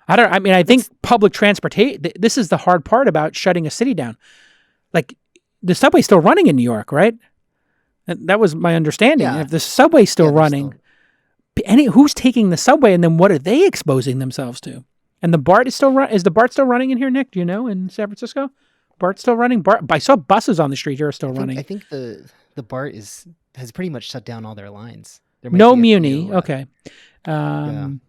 I think public transportation, this is the hard part about shutting a city down. Like, the subway's still running in New York, right? And that was my understanding. Yeah. If the subway's still running, who's taking the subway, and then what are they exposing themselves to? And the BART is still is the BART still running in here, Nick? Do you know, in San Francisco? BART's still running? I saw buses on the street here are still running. I think the BART has pretty much shut down all their lines. No Muni. Okay. But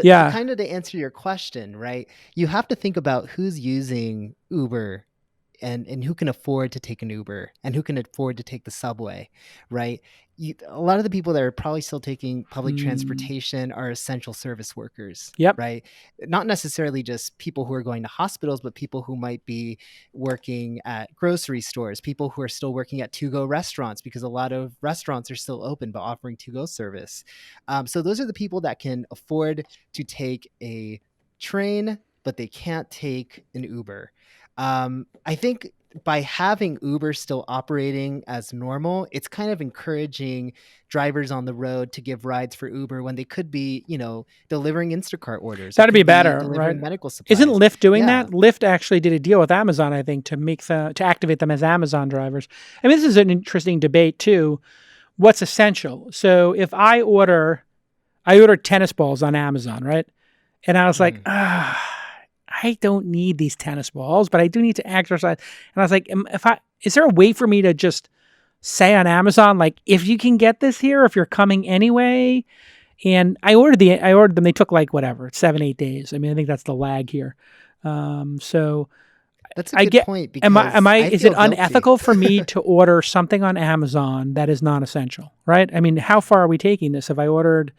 kind of to answer your question, right? You have to think about who's using Uber and who can afford to take an Uber and who can afford to take the subway, right? A lot of the people that are probably still taking public transportation are essential service workers, right? Not necessarily just people who are going to hospitals, but people who might be working at grocery stores, people who are still working at to-go restaurants, because a lot of restaurants are still open but offering to-go service. So those are the people that can afford to take a train, but they can't take an Uber. I think by having Uber still operating as normal, it's kind of encouraging drivers on the road to give rides for Uber when they could be, delivering Instacart orders. That'd be better, right? Medical supplies. Isn't Lyft doing that? Lyft actually did a deal with Amazon, I think, to activate them as Amazon drivers. I mean, this is an interesting debate too. What's essential? So if I ordered tennis balls on Amazon, right? And I was like, I don't need these tennis balls, but I do need to exercise. And I was like, is there a way for me to just say on Amazon, like, if you can get this here, if you're coming anyway? And I ordered them. They took 7-8 days. I mean, I think that's the lag here. So that's a good point. Because is it unethical for me to order something on Amazon that is non-essential, right? I mean, how far are we taking this? If I ordered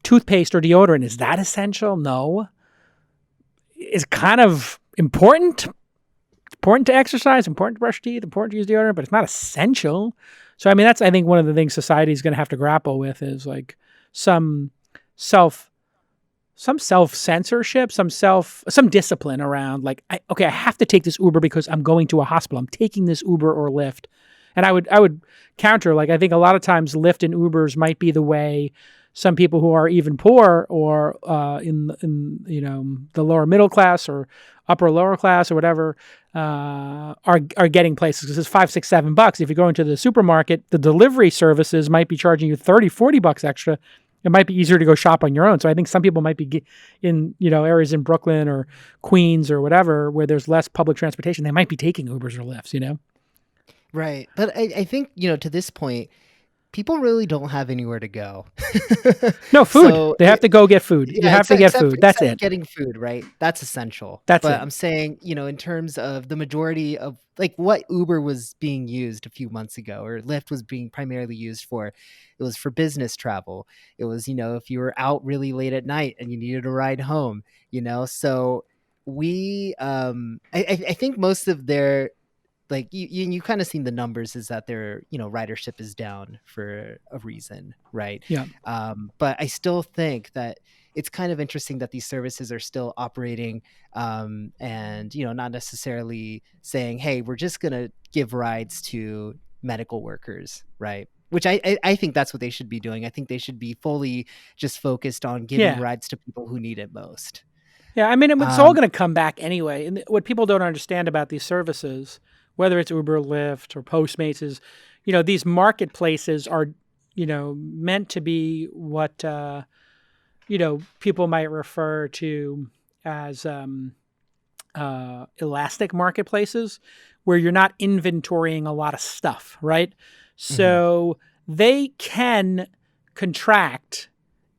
toothpaste or deodorant, is that essential? No. Is kind of important to exercise, important to brush teeth, important to use deodorant, but it's not essential. So, I mean, that's, I think, one of the things society is going to have to grapple with is like some some self-censorship, some discipline around like, I have to take this Uber because I'm going to a hospital. I'm taking this Uber or Lyft. And I would counter, like, I think a lot of times Lyft and Ubers might be the way some people who are even poor or in the lower middle class or upper lower class or whatever are getting places, because it's $5, $6, $7. If you go into the supermarket, the delivery services might be charging you $30, $40 extra. It might be easier to go shop on your own. So I think some people might be in areas in Brooklyn or Queens or whatever where there's less public transportation. They might be taking Ubers or Lyfts. Right. But I think, to this point, people really don't have anywhere to go. No, food. So They have to go get food. You yeah, have to get food. That's except it. getting food, right? That's essential. That's But it. I'm saying, in terms of the majority of like what Uber was being used a few months ago, or Lyft was being primarily used for, it was for business travel. It was, if you were out really late at night and you needed a ride home, So I think most of their, like, you kind of seen the numbers, is that their ridership is down for a reason, right? Yeah. But I still think that it's kind of interesting that these services are still operating, and not necessarily saying, hey, we're just gonna give rides to medical workers, right? Which I think that's what they should be doing. I think they should be fully just focused on giving Yeah. rides to people who need it most. Yeah. I mean, it's all um, going to come back anyway. And what people don't understand about these services, whether it's Uber, Lyft, or Postmates, is, these marketplaces are, meant to be what, people might refer to as elastic marketplaces, where you're not inventorying a lot of stuff, right? mhm, So they can contract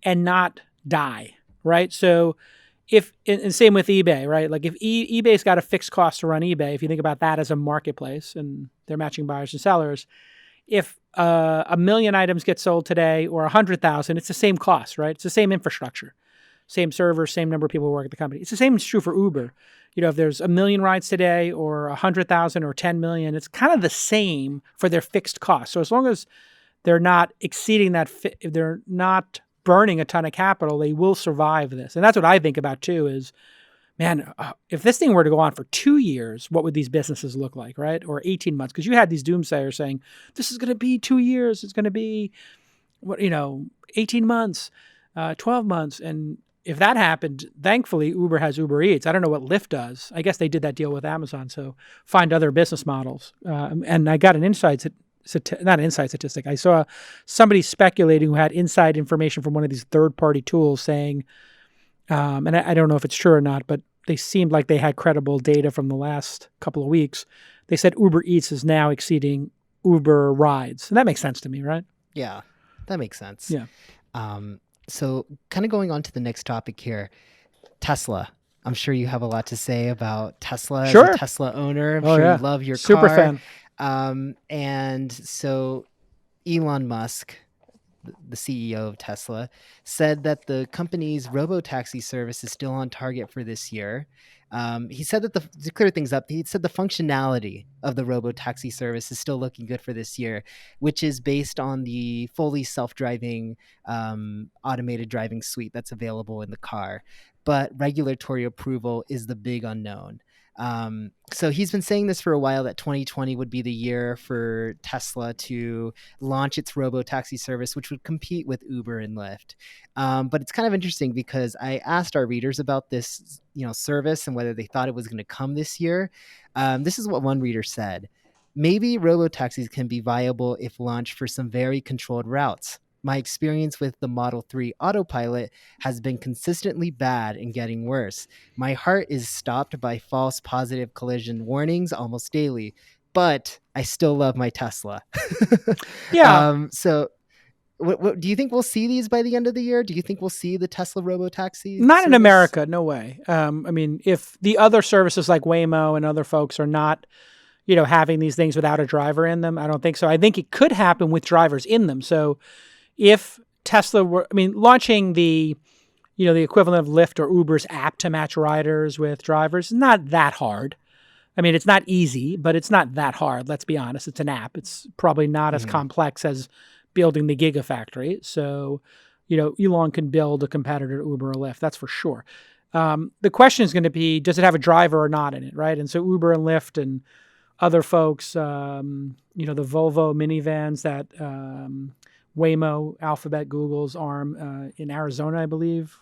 and not die, right? So and same with eBay, right? Like if eBay's got a fixed cost to run eBay, if you think about that as a marketplace and they're matching buyers and sellers, if 1,000,000 items get sold today or 100,000, it's the same cost, right? It's the same infrastructure, same server, same number of people who work at the company. It's the same is true for Uber. If there's 1,000,000 rides today or 100,000 or 10 million, it's kind of the same for their fixed cost. So as long as they're not exceeding that, if they're not burning a ton of capital, they will survive this. And that's what I think about too is, man, if this thing were to go on for 2 years, what would these businesses look like, right? Or 18 months? Because you had these doomsayers saying, this is going to be 2 years. It's going to be, 18 months, 12 months. And if that happened, thankfully, Uber has Uber Eats. I don't know what Lyft does. I guess they did that deal with Amazon. So find other business models. And I got an not an inside statistic. I saw somebody speculating who had inside information from one of these third-party tools saying, and I don't know if it's true or not, but they seemed like they had credible data from the last couple of weeks. They said Uber Eats is now exceeding Uber rides. And that makes sense to me, right? yeah, that makes sense. Yeah. So kind of going on to the next topic here, Tesla. I'm sure you have a lot to say about Tesla. As Sure. a Tesla owner, I'm Oh, sure you yeah. love your Super car. fan. And so Elon Musk, the CEO of Tesla, said that the company's robotaxi service is still on target for this year. He said that to clear things up, he said the functionality of the robotaxi service is still looking good for this year, which is based on the fully self-driving automated driving suite that's available in the car. But regulatory approval is the big unknown. So he's been saying this for a while, that 2020 would be the year for Tesla to launch its robo-taxi service, which would compete with Uber and Lyft. But it's kind of interesting because I asked our readers about this, service and whether they thought it was going to come this year. This is what one reader said: maybe robo-taxis can be viable if launched for some very controlled routes. My experience with the Model 3 autopilot has been consistently bad and getting worse. My heart is stopped by false positive collision warnings almost daily, but I still love my Tesla. Yeah. So, what do you think we'll see these by the end of the year? Do you think we'll see the Tesla robotaxi Not in service? America. No way. I mean, if the other services like Waymo and other folks are not, having these things without a driver in them, I don't think so. I think it could happen with drivers in them. So if Tesla were, launching the equivalent of Lyft or Uber's app to match riders with drivers is not that hard. It's not easy, but it's not that hard. Let's be honest. It's an app. It's probably not as Mhm. complex as building the Gigafactory. So, Elon can build a competitor to Uber or Lyft. That's for sure. The question is going to be, does it have a driver or not in it, right? And so Uber and Lyft and other folks, the Volvo minivans that Waymo, Alphabet, Google's arm in Arizona, I believe,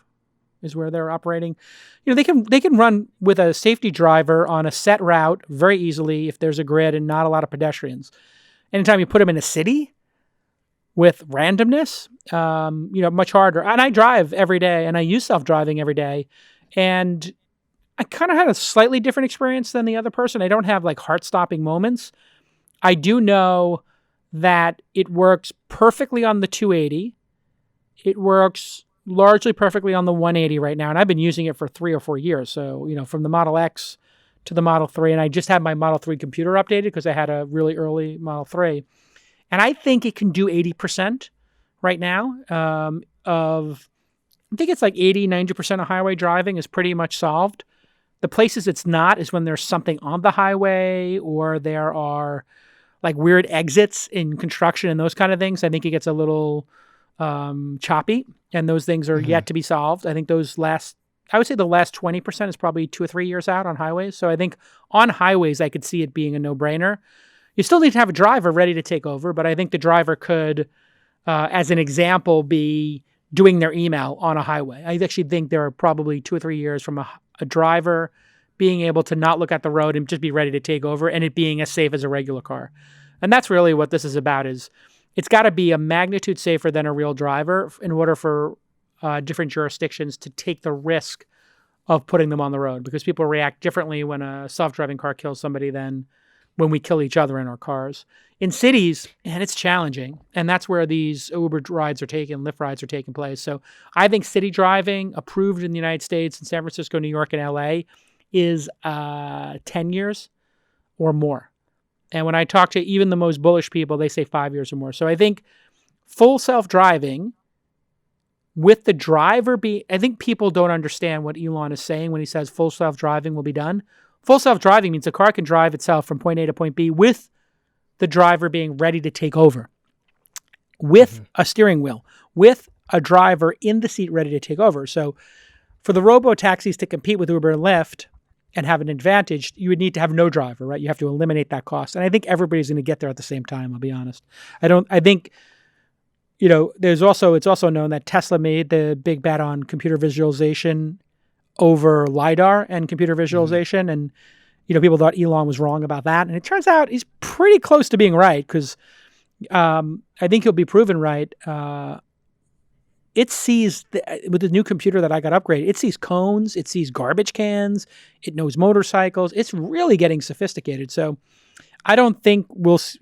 is where they're operating. They can run with a safety driver on a set route very easily if there's a grid and not a lot of pedestrians. Anytime you put them in a city with randomness, much harder. And I drive every day, and I use self-driving every day, and I kind of had a slightly different experience than the other person. I don't have like heart-stopping moments. I do know that it works perfectly on the 280. It works largely perfectly on the 180 right now, and I've been using it for 3 or 4 years. So, from the Model X to the Model 3, and I just had my Model 3 computer updated because I had a really early Model 3. And I think it can do 80% right now I think it's like 80, 90% of highway driving is pretty much solved. The places it's not is when there's something on the highway or there are like weird exits in construction and those kind of things. I think it gets a little choppy, and those things are yet to be solved. I think I would say the last 20% is probably 2 or 3 years out on highways. So I think on highways, I could see it being a no-brainer. You still need to have a driver ready to take over, but I think the driver could, as an example, be doing their email on a highway. I actually think there are probably 2 or 3 years from a driver being able to not look at the road and just be ready to take over, and it being as safe as a regular car. And that's really what this is about. Is it's got to be a magnitude safer than a real driver in order for different jurisdictions to take the risk of putting them on the road, because people react differently when a self-driving car kills somebody than when we kill each other in our cars. In cities, and it's challenging, and that's where these Uber rides are taking, Lyft rides are taking place. So I think city driving, approved in the United States, in San Francisco, New York, and LA, is 10 years or more. And when I talk to even the most bullish people, they say 5 years or more. So I think full self-driving with the driver I think people don't understand what Elon is saying when he says full self-driving will be done. Full self-driving means the car can drive itself from point A to point B with the driver being ready to take over, with a steering wheel, with a driver in the seat ready to take over. So for the robotaxis to compete with Uber and Lyft and have an advantage, you would need to have no driver, right? You have to eliminate that cost. And I think everybody's going to get there at the same time, I'll be honest. I think, it's also known that Tesla made the big bet on computer visualization over LiDAR and computer visualization. And, people thought Elon was wrong about that. And it turns out he's pretty close to being right, because I think he'll be proven right. It sees, with the new computer that I got upgraded, it sees cones, it sees garbage cans, it knows motorcycles. It's really getting sophisticated. So I don't think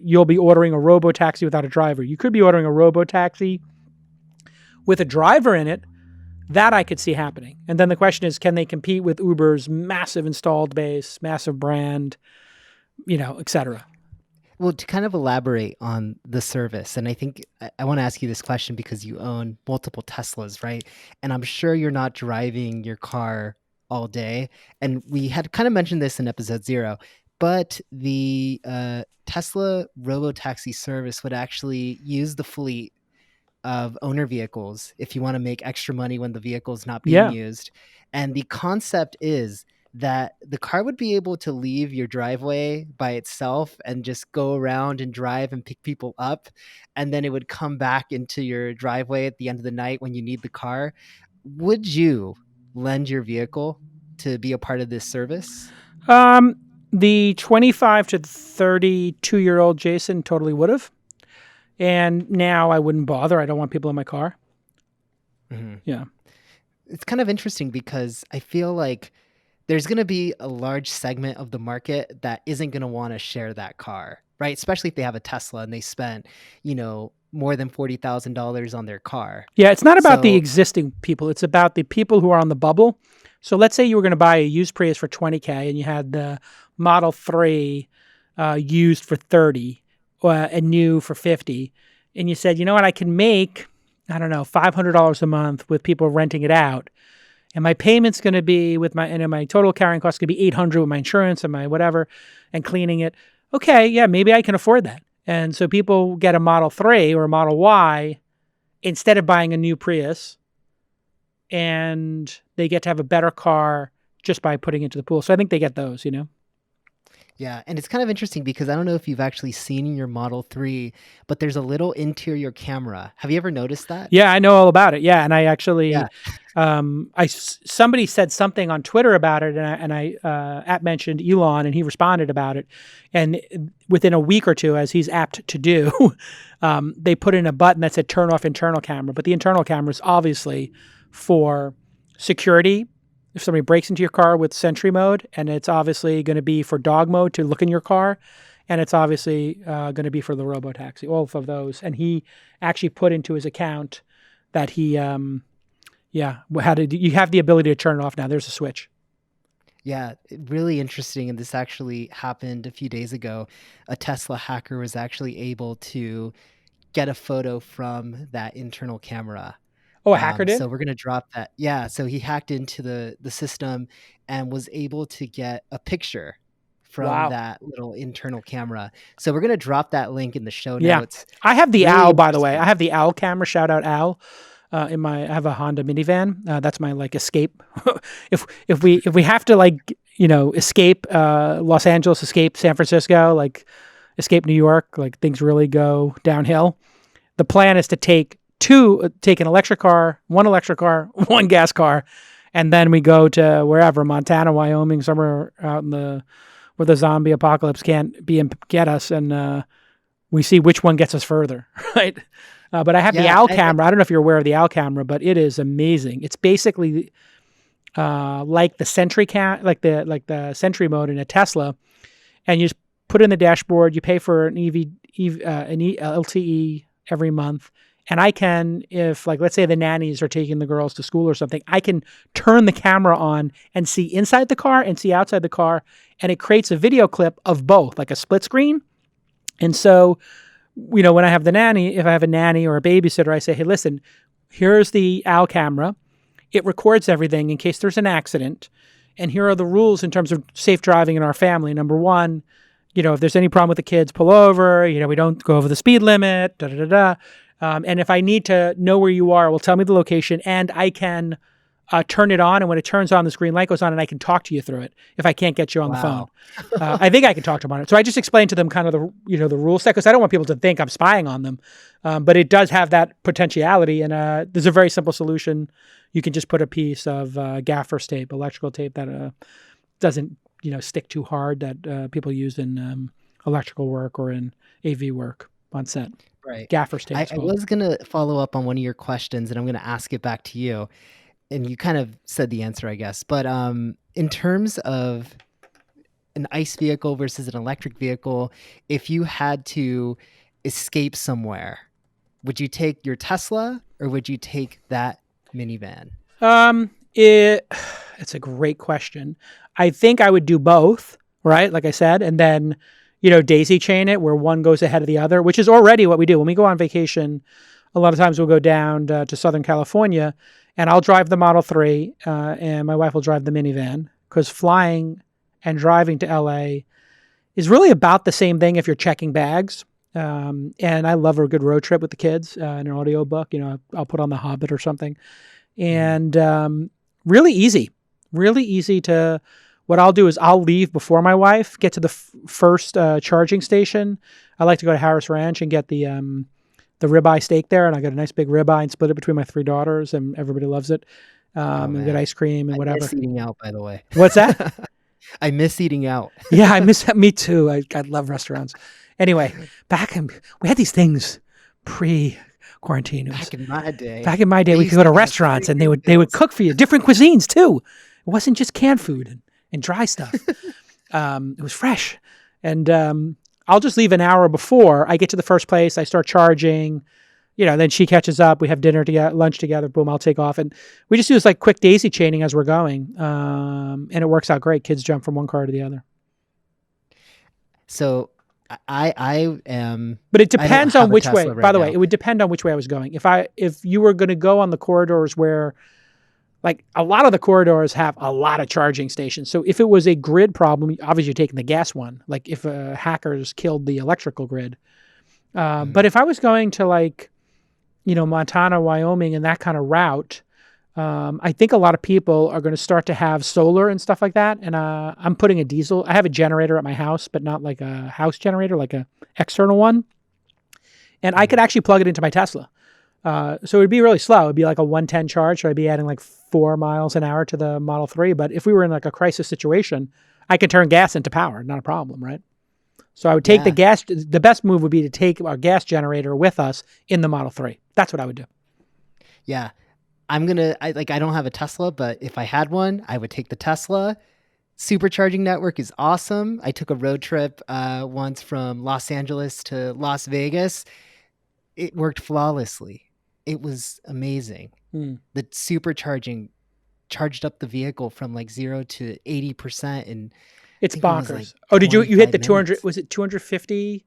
you'll be ordering a robotaxi without a driver. You could be ordering a robotaxi with a driver in it. That I could see happening. And then the question is, can they compete with Uber's massive installed base, massive brand, et cetera? Well, to kind of elaborate on the service, and I think I want to ask you this question because you own multiple Teslas, right? And I'm sure you're not driving your car all day. And we had kind of mentioned this in episode 0, but the Tesla robotaxi service would actually use the fleet of owner vehicles if you want to make extra money when the vehicle is not being used. And the concept is that the car would be able to leave your driveway by itself and just go around and drive and pick people up. And then it would come back into your driveway at the end of the night when you need the car. Would you lend your vehicle to be a part of this service? The 25 to 32-year-old Jason totally would have. And now I wouldn't bother. I don't want people in my car. Mm-hmm. Yeah. It's kind of interesting because I feel like there's going to be a large segment of the market that isn't going to want to share that car, right? Especially if they have a Tesla and they spent, more than $40,000 on their car. Yeah, it's not about the existing people. It's about the people who are on the bubble. So let's say you were going to buy a used Prius for $20K and you had the Model 3 used for $30,000 and new for $50,000. And you said, you know what, I can make, $500 a month with people renting it out. And my payment's going to be my total carrying cost is going to be $800 with my insurance and my whatever and cleaning it. Okay, yeah, maybe I can afford that. And so people get a Model 3 or a Model Y instead of buying a new Prius, and they get to have a better car just by putting it into the pool. So I think they get those, you know? Yeah, and it's kind of interesting because I don't know if you've actually seen your Model 3, but there's a little interior camera. Have you ever noticed that? Yeah, I know all about it. Yeah, and I Yeah. actually, somebody said something on Twitter about it, and I at mentioned Elon, and he responded about it, and within a week or two, as he's apt to do, they put in a button that said "turn off internal camera," but the internal camera is obviously for security. If somebody breaks into your car with Sentry mode, and it's obviously going to be for dog mode to look in your car, and it's obviously going to be for the robotaxi, all of those. And he actually put into his account that he, you have the ability to turn it off now. There's a switch. Yeah, really interesting. And this actually happened a few days ago. A Tesla hacker was actually able to get a photo from that internal camera. Oh, a hacker did? So we're gonna drop that. Yeah, so he hacked into the system and was able to get a picture from Wow. that little internal camera. So we're gonna drop that link in the show Yeah. notes. I have the Really Owl, by the way. I interesting. have the Owl camera. Shout out Owl. I have a Honda minivan. That's my like escape. if we have to like escape Los Angeles, escape San Francisco, like escape New York, like things really go downhill. The plan is to take an electric car, one gas car, and then we go to wherever, Montana, Wyoming, somewhere out in where the zombie apocalypse can't get us, and we see which one gets us further, right? But I have the Yeah, Owl camera. I don't know if you're aware of the Owl camera, but it is amazing. It's basically like the like the Sentry mode in a Tesla, and you just put it in the dashboard. You pay for an LTE every month. And I can, if like, let's say the nannies are taking the girls to school or something, I can turn the camera on and see inside the car and see outside the car. And it creates a video clip of both, like a split screen. And so, when I have if I have a nanny or a babysitter, I say, hey, listen, here's the Owl camera. It records everything in case there's an accident. And here are the rules in terms of safe driving in our family. Number one, if there's any problem with the kids, pull over. We don't go over the speed limit, da da da da. And if I need to know where you are, it will tell me the location, and I can turn it on. And when it turns on, this green light goes on, and I can talk to you through it if I can't get you on the phone. wow. I think I can talk to them on it. So I just explained to them kind of the rule set, because I don't want people to think I'm spying on them. But it does have that potentiality, and there's a very simple solution. You can just put a piece of gaffer's tape, electrical tape that doesn't stick too hard, that people use in electrical work or in AV work on set. Right. Gaffer's tape. I was gonna follow up on one of your questions, and I'm gonna ask it back to you. And you kind of said the answer, I guess. But in terms of an ICE vehicle versus an electric vehicle, if you had to escape somewhere, would you take your Tesla or would you take that minivan? It's a great question. I think I would do both, right? Like I said, and then daisy chain it where one goes ahead of the other, which is already what we do when we go on vacation. A lot of times we'll go down to Southern California, and I'll drive the Model 3, and my wife will drive the minivan, because flying and driving to LA is really about the same thing if you're checking bags. And I love a good road trip with the kids, in an audiobook. I'll put on The Hobbit or something. And really easy to. What I'll do is I'll leave before my wife, get to the first charging station. I like to go to Harris Ranch and get the ribeye steak there, and I got a nice big ribeye and split it between my 3 daughters, and everybody loves it. And get ice cream and I whatever. miss eating out, by the way. What's that? I miss eating out. Yeah, I miss that. Me too. I love restaurants. Anyway, we had these things pre-quarantine. Back in my day. Back in my day, they we used could go to to have restaurants, and pretty they good would deals. cook for you, different cuisines too. It wasn't just canned food and dry stuff. It was fresh. And I'll just leave an hour before I get to the first place. I start charging, then she catches up. We have dinner together, lunch together. Boom, I'll take off. And we just do this like quick daisy chaining as we're going. And it works out great. Kids jump from one car to the other. So I am. But it I don't depends on have a which way. Tesla right By the way, now. it would depend on which way I was going. If you were going to go on the corridors where, like, a lot of the corridors have a lot of charging stations. So if it was a grid problem, obviously you're taking the gas one. Like if hackers killed the electrical grid. But if I was going to, like, Montana, Wyoming, and that kind of route, I think a lot of people are going to start to have solar and stuff like that. And I'm putting a diesel. I have a generator at my house, but not like a house generator, like a external one. And I could actually plug it into my Tesla. So it'd be really slow. It'd be like a 110 charge. So I'd be adding like 4 miles an hour to the Model 3. But if we were in like a crisis situation, I could turn gas into power. Not a problem, right? So I would take the gas. The best move would be to take our gas generator with us in the Model 3. That's what I would do. Yeah. I don't have a Tesla, but if I had one, I would take the Tesla. Supercharging network is awesome. I took a road trip once from Los Angeles to Las Vegas. It worked flawlessly. It was amazing. The supercharging charged up the vehicle from like 0 to 80%, and it's bonkers. Did you hit the 200? Was it 250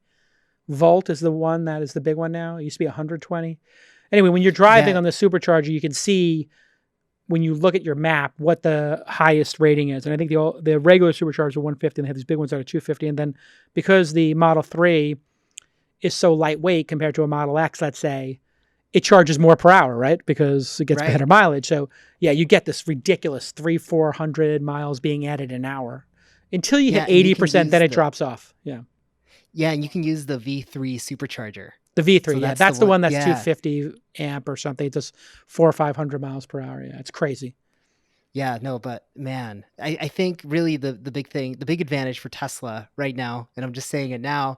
volt? Is the one that is the big one now? It used to be 120. Anyway, when you're driving on the supercharger, you can see when you look at your map what the highest rating is. And I think the regular superchargers are 150, and they have these big ones that are 250. And then because the Model 3 is so lightweight compared to a Model X, let's say, it charges more per hour, right? Because it gets better mileage. So yeah, you get this ridiculous 400 miles being added an hour until you hit 80%, then it drops off. Yeah. Yeah. And you can use the V3 supercharger. The V3, so that's the one that's 250 amp or something. It's just 400 or 500 miles per hour. Yeah, it's crazy. Yeah, no, but man, I think really the big thing, the big advantage for Tesla right now, and I'm just saying it now,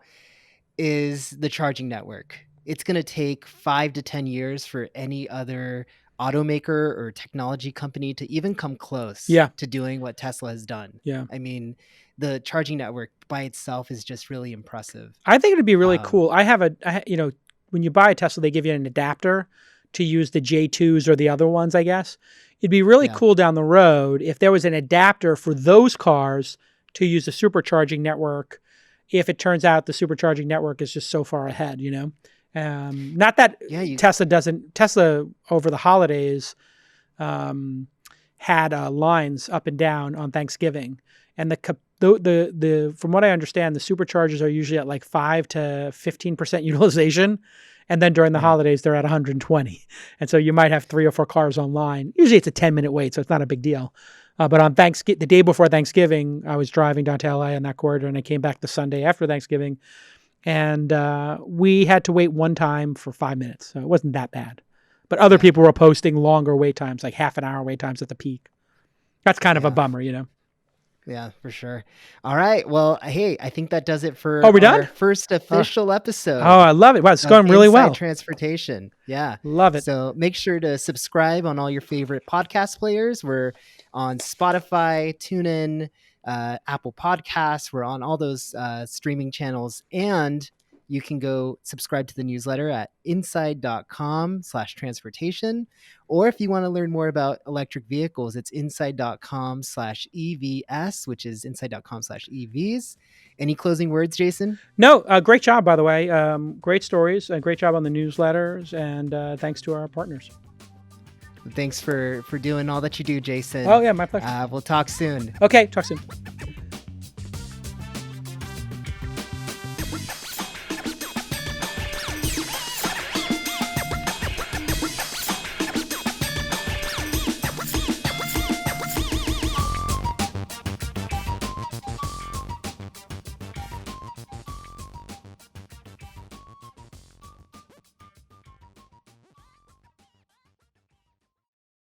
is the charging network. It's going to take 5 to 10 years for any other automaker or technology company to even come close to doing what Tesla has done. Yeah. I mean, the charging network by itself is just really impressive. I think it'd be really cool. When you buy a Tesla, they give you an adapter to use the J2s or the other ones, I guess. It'd be really cool down the road if there was an adapter for those cars to use the supercharging network, if it turns out the supercharging network is just so far ahead, Not that Tesla over the holidays had lines up and down on Thanksgiving. And the from what I understand, the superchargers are usually at like 5 to 15% utilization. And then during the holidays, they're at 120. And so you might have 3 or 4 cars online. Usually it's a 10-minute wait, so it's not a big deal. But on the day before Thanksgiving, I was driving down to LA on that corridor, and I came back the Sunday after Thanksgiving. And we had to wait one time for 5 minutes. So it wasn't that bad. But other people were posting longer wait times, like half an hour wait times at the peak. That's kind of a bummer, Yeah, for sure. All right. Well, hey, I think that does it for we're done? First official episode. Oh, I love it. Wow, it's going really well. Transportation. Yeah. Love it. So make sure to subscribe on all your favorite podcast players. We're on Spotify, TuneIn, Apple Podcasts. We're on all those streaming channels. And you can go subscribe to the newsletter at inside.com/transportation. Or if you want to learn more about electric vehicles, it's inside.com/EVS, which is inside.com/EVs. Any closing words, Jason? No, great job, by the way. Great stories and great job on the newsletters. And thanks to our partners. Thanks for doing all that you do, Jason. Oh, yeah, my pleasure. We'll talk soon. Okay, talk soon.